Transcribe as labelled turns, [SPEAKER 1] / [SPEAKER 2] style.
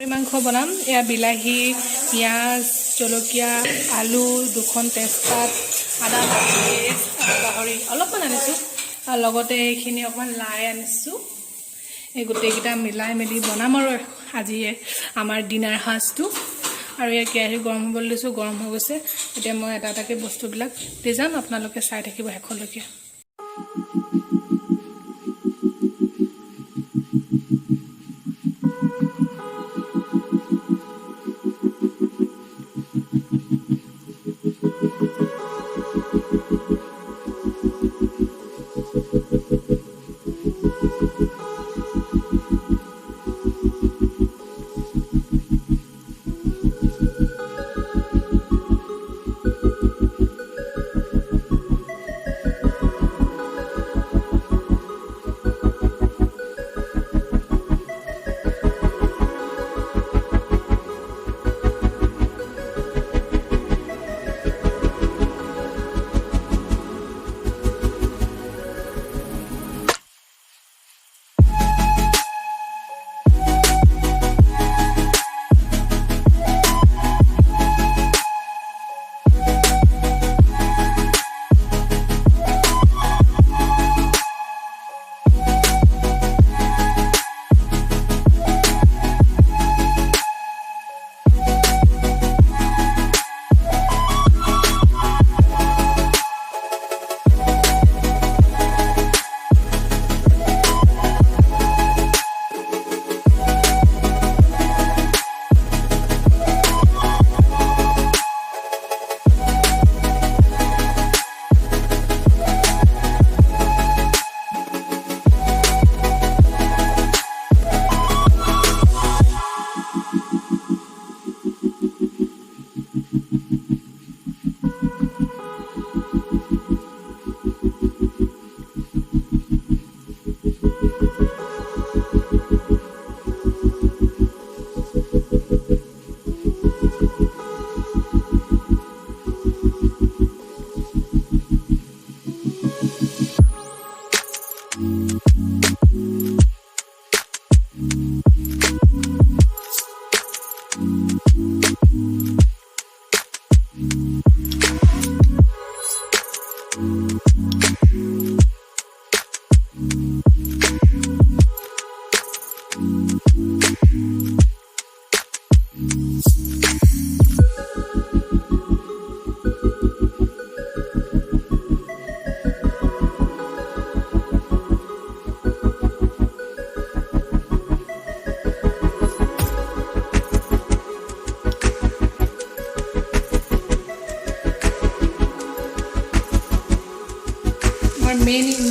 [SPEAKER 1] মাংস বনাম এয়া বিলাহী পিঁয়াজ জলকীয়া আলু দুখন তেজপাত আদা গাহৰি অলপমান আনিছোঁ আৰু লগতে এইখিনি অকণমান লাই আনিছোঁ এই গোটেইকেইটা মিলাই মেলি বনাম আৰু আজি আমাৰ ডিনাৰ সাজটো আৰু এই কেৰাহী গৰম হ'বলৈ দিছোঁ গৰম হৈ গৈছে এতিয়া মই এটা এটাকৈ বস্তুবিলাক দি যাম আপোনালোকে চাই থাকিব শেষলৈকে মেইন